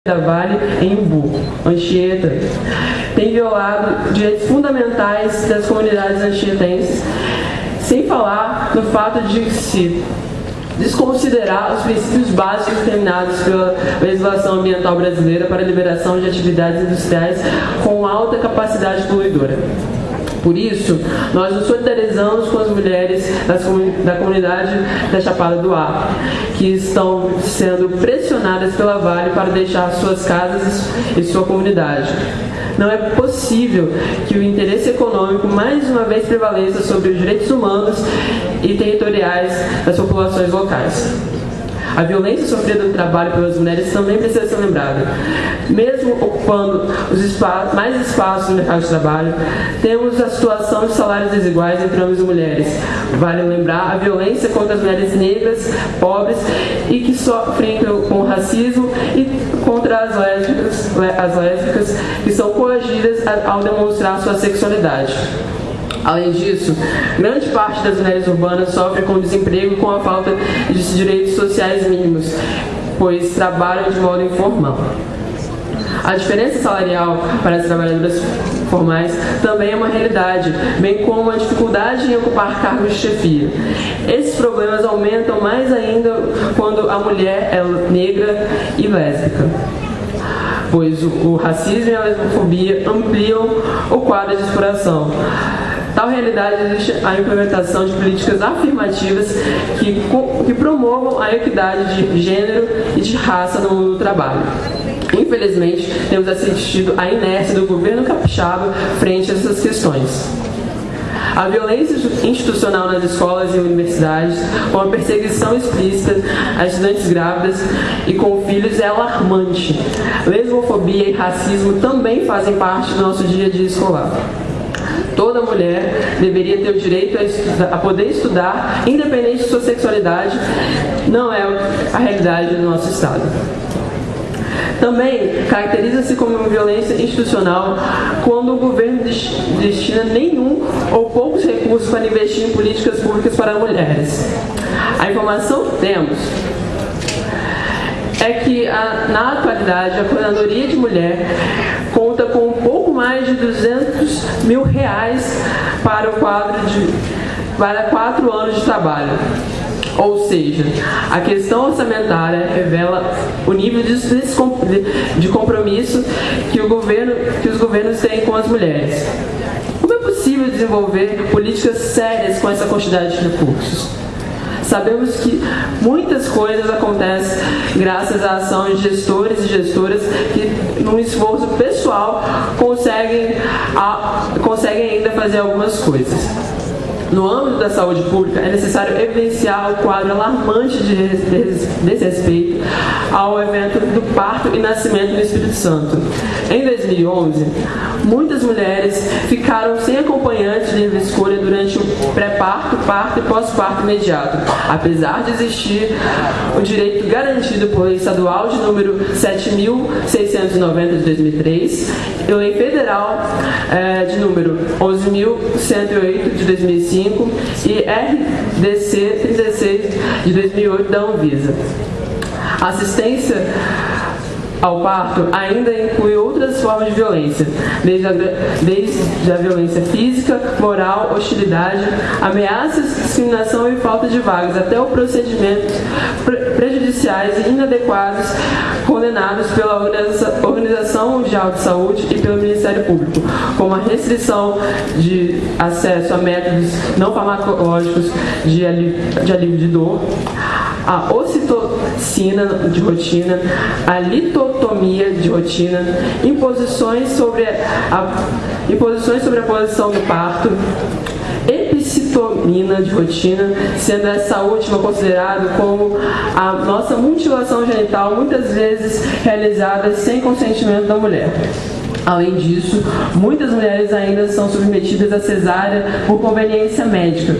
da Vale em Umbu, Anchieta, tem violado direitos fundamentais das comunidades anchietenses, sem falar no fato de se desconsiderar os princípios básicos determinados pela legislação ambiental brasileira para a liberação de atividades industriais com alta capacidade poluidora. Por isso, nós nos solidarizamos com as mulheres da comunidade da Chapada do Ar, que estão sendo pressionadas pela Vale para deixar suas casas e sua comunidade. Não é possível que o interesse econômico mais uma vez prevaleça sobre os direitos humanos e territoriais das populações locais. A violência sofrida no trabalho pelas mulheres também precisa ser lembrada. Mesmo ocupando mais espaços no mercado de trabalho, temos a situação de salários desiguais entre homens e mulheres. Vale lembrar a violência contra as mulheres negras, pobres e que sofrem com racismo e contra as lésbicas que são coagidas ao demonstrar sua sexualidade. Além disso, grande parte das mulheres urbanas sofrem com desemprego e com a falta de direitos sociais mínimos, pois trabalham de modo informal. A diferença salarial para as trabalhadoras formais também é uma realidade, bem como a dificuldade em ocupar cargos de chefia. Esses problemas aumentam mais ainda quando a mulher é negra e lésbica, pois o racismo e a lesbofobia ampliam o quadro de exploração. Tal realidade existe a implementação de políticas afirmativas que promovam a equidade de gênero e de raça no mundo do trabalho. Infelizmente, temos assistido à inércia do governo capixaba frente a essas questões. A violência institucional nas escolas e universidades, com a perseguição explícita a estudantes grávidas e com filhos, é alarmante. Lesbofobia e racismo também fazem parte do nosso dia a dia escolar. Toda mulher deveria ter o direito a poder estudar, independente de sua sexualidade. Não é a realidade do nosso Estado. Também caracteriza-se como uma violência institucional quando o governo destina nenhum ou poucos recursos para investir em políticas públicas para mulheres. A informação que temos é que, na atualidade, a Coordenadoria de Mulher conta com um pouco mais de R$200 mil para 4 anos de trabalho. Ou seja, a questão orçamentária revela o nível de compromisso que os governos têm com as mulheres. Como é possível desenvolver políticas sérias com essa quantidade de recursos? Sabemos que muitas coisas acontecem graças à ação de gestores e gestoras que, num esforço pessoal, conseguem ainda fazer algumas coisas. No âmbito da saúde pública, é necessário evidenciar o quadro alarmante de desrespeito ao evento do parto e nascimento no Espírito Santo. Em 2011, muitas mulheres ficaram sem acompanhante de livre escolha durante o pré-parto, parto e pós-parto imediato, apesar de existir o direito garantido por lei estadual de número 7.690 de 2003 e lei federal de número 11.108 de 2005 e RDC 36 de 2008 da Anvisa. A assistência ao parto ainda inclui outras formas de violência, desde a violência física, moral, hostilidade, ameaças, discriminação e falta de vagas, até os procedimentos prejudiciais e inadequados condenados pela Organização Mundial de Saúde e pelo Ministério Público, como a restrição de acesso a métodos não farmacológicos de alívio de dor, a ocitocina de rotina, a litotomia de rotina, imposições sobre a posição do parto, episiotomia de rotina, sendo essa última considerada como a nossa mutilação genital, muitas vezes realizada sem consentimento da mulher. Além disso, muitas mulheres ainda são submetidas a cesárea por conveniência médica,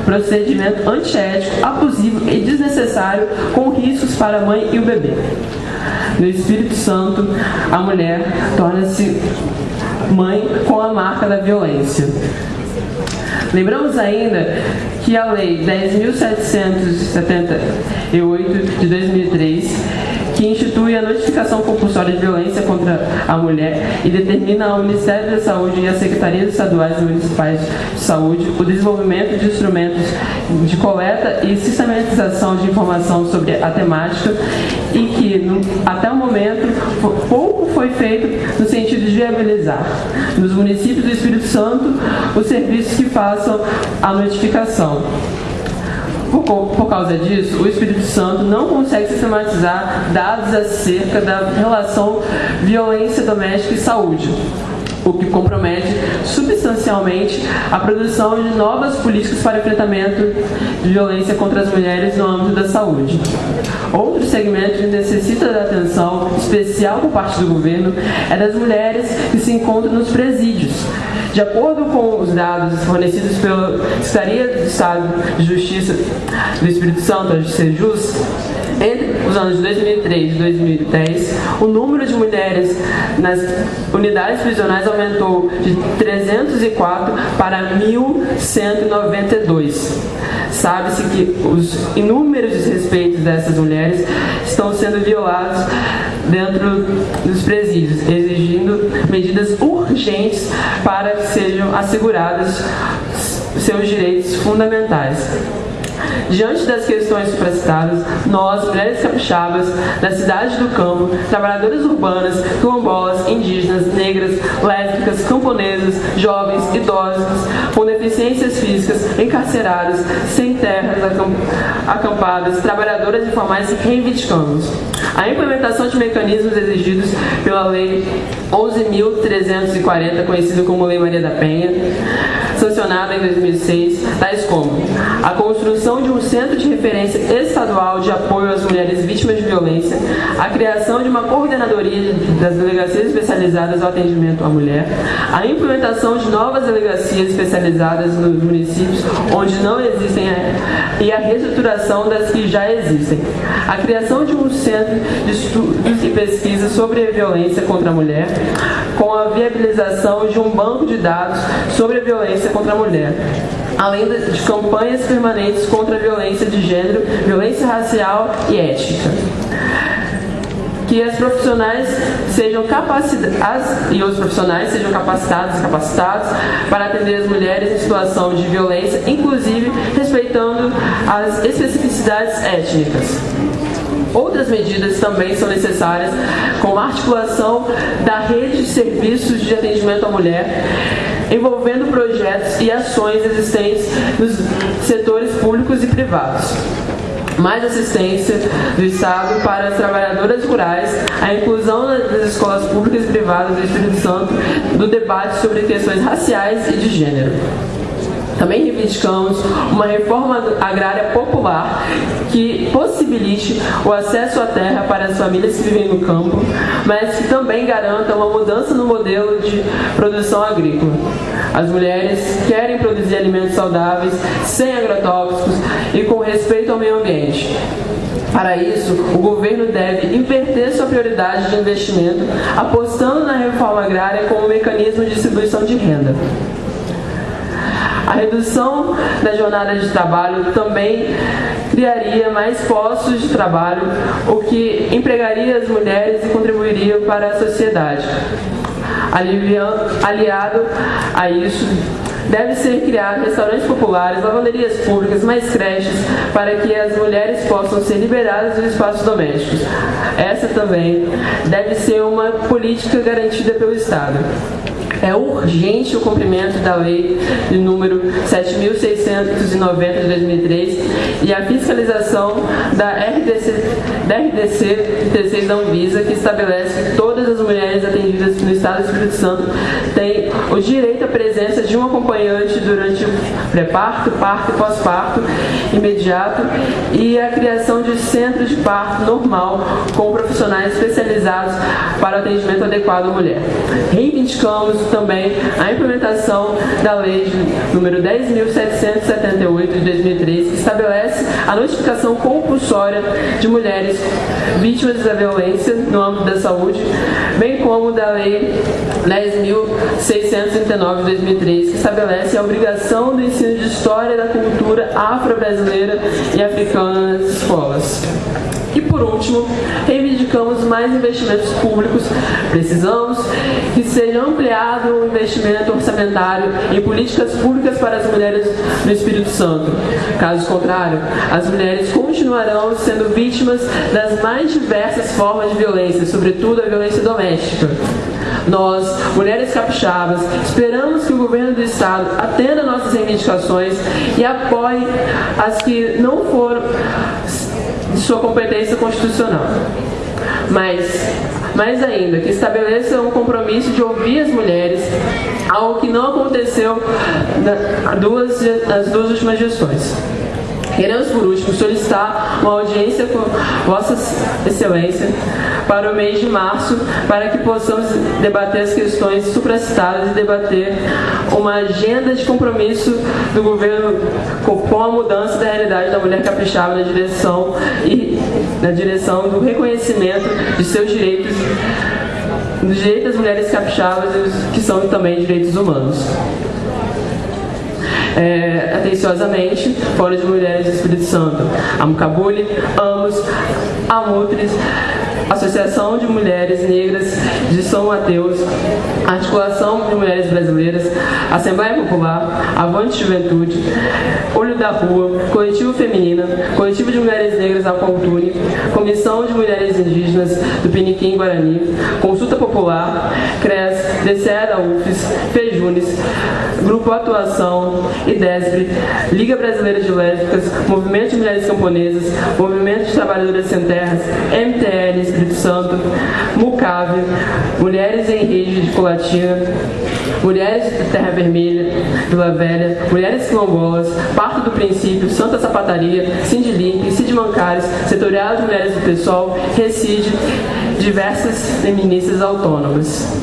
procedimento antiético, abusivo e desnecessário, com riscos para a mãe e o bebê. No Espírito Santo, a mulher torna-se mãe com a marca da violência. Lembramos ainda que a Lei 10.778 de 2003, que que institui a notificação compulsória de violência contra a mulher e determina ao Ministério da Saúde e às Secretarias Estaduais e Municipais de Saúde o desenvolvimento de instrumentos de coleta e sistematização de informação sobre a temática e que, até o momento, pouco foi feito no sentido de viabilizar nos municípios do Espírito Santo os serviços que façam a notificação. Por causa disso, o Espírito Santo não consegue sistematizar dados acerca da relação violência doméstica e saúde, o que compromete substancialmente a produção de novas políticas para enfrentamento de violência contra as mulheres no âmbito da saúde. Outro segmento que necessita de atenção especial por parte do governo é das mulheres que se encontram nos presídios. De acordo com os dados fornecidos pela Secretaria de Estado de Justiça do Espírito Santo, a SEJUS, entre os anos de 2003 e 2010, o número de mulheres nas unidades prisionais aumentou de 304 para 1.192. Sabe-se que os inúmeros desrespeitos dessas mulheres estão sendo violados dentro dos presídios, exigindo medidas urgentes para que sejam assegurados seus direitos fundamentais. Diante das questões supracitadas, nós, mulheres capixabas, da cidade do campo, trabalhadoras urbanas, quilombolas, indígenas, negras, lésbicas, camponesas, jovens, idosos, com deficiências físicas, encarceradas, sem terras acampadas, trabalhadoras informais, reivindicamos a implementação de mecanismos exigidos pela Lei 11.340, conhecida como Lei Maria da Penha, sancionada em 2006, tais como a construção de um centro de referência estadual de apoio às mulheres vítimas de violência, a criação de uma coordenadoria das delegacias especializadas ao atendimento à mulher, a implementação de novas delegacias especializadas nos municípios onde não existem e a reestruturação das que já existem, a criação de um centro de estudos e pesquisa sobre a violência contra a mulher, com a viabilização de um banco de dados sobre a violência contra a mulher, além de campanhas permanentes contra a violência de gênero, violência racial e étnica. Que as profissionais sejam capacitados e capacitados para atender as mulheres em situação de violência, inclusive respeitando as especificidades étnicas. Outras medidas também são necessárias, como a articulação da rede de serviços de atendimento à mulher, envolvendo projetos e ações existentes nos setores públicos e privados. Mais assistência do Estado para as trabalhadoras rurais, a inclusão das escolas públicas e privadas do Espírito Santo do debate sobre questões raciais e de gênero. Também reivindicamos uma reforma agrária popular que possibilite o acesso à terra para as famílias que vivem no campo, mas que também garanta uma mudança no modelo de produção agrícola. As mulheres querem produzir alimentos saudáveis, sem agrotóxicos e com respeito ao meio ambiente. Para isso, o governo deve inverter sua prioridade de investimento, apostando na reforma agrária como mecanismo de distribuição de renda. A redução da jornada de trabalho também criaria mais postos de trabalho, o que empregaria as mulheres e contribuiria para a sociedade. Aliado a isso, deve ser criado restaurantes populares, lavanderias públicas, mais creches, para que as mulheres possam ser liberadas dos espaços domésticos. Essa também deve ser uma política garantida pelo Estado. É urgente o cumprimento da Lei de número 7.690 de 2003 e a fiscalização da RDC 36 da Anvisa, que estabelece que todas as mulheres atendidas no Estado do Espírito Santo têm o direito à presença de um acompanhante durante o pré-parto, parto e pós-parto imediato e a criação de centros de parto normal com profissionais especializados para o atendimento adequado à mulher. Reivindicamos também a implementação da Lei número 10.778 de 2003, que estabelece a notificação compulsória de mulheres vítimas da violência no âmbito da saúde, bem como da Lei 10.639 de 2003, que estabelece a obrigação do ensino de história da cultura afro-brasileira e africana nas escolas. E por último, reivindicamos mais investimentos públicos. Precisamos que seja ampliado o investimento orçamentário em políticas públicas para as mulheres do Espírito Santo. Caso contrário, as mulheres continuarão sendo vítimas das mais diversas formas de violência, sobretudo a violência doméstica. Nós, mulheres capixabas, esperamos que o governo do Estado atenda nossas reivindicações e apoie as que não foram de sua competência constitucional. Mais ainda, que estabeleça um compromisso de ouvir as mulheres, algo que não aconteceu nas duas últimas gestões. Queremos, por último, solicitar uma audiência com Vossa Excelência para o mês de março, para que possamos debater as questões supracitadas e debater uma agenda de compromisso do governo com a mudança da realidade da mulher capixaba na direção do reconhecimento de seus direitos, dos direitos das mulheres capixabas, que são também direitos humanos. Atenciosamente, Fórum de Mulheres do Espírito Santo, Amucabule, AMOS, Amutris, Associação de Mulheres Negras de São Mateus, Articulação de Mulheres Brasileiras, Assembleia Popular, Avante Juventude, Olho da Rua, Coletivo Feminina, Coletivo de Mulheres Negras Alcontune, Comissão de Mulheres Indígenas do Piniquim Guarani, Consulta Popular, CRES, DCE da UFES, FEJUNES, Grupo Atuação, IDESB, Liga Brasileira de Lésbicas, Movimento de Mulheres Camponesas, Movimento de Trabalhadoras Sem Terras, MTL Espírito Santo, MUCAV, Mulheres em Rede de Colatina, Mulheres de Terra Vermelha, Vila Velha, Mulheres Quilombolas, Parto do Princípio, Santa Sapataria, Sindilink, Sidmancares, Setorial de Mulheres do PSOL, Recide, diversas feministas autônomas.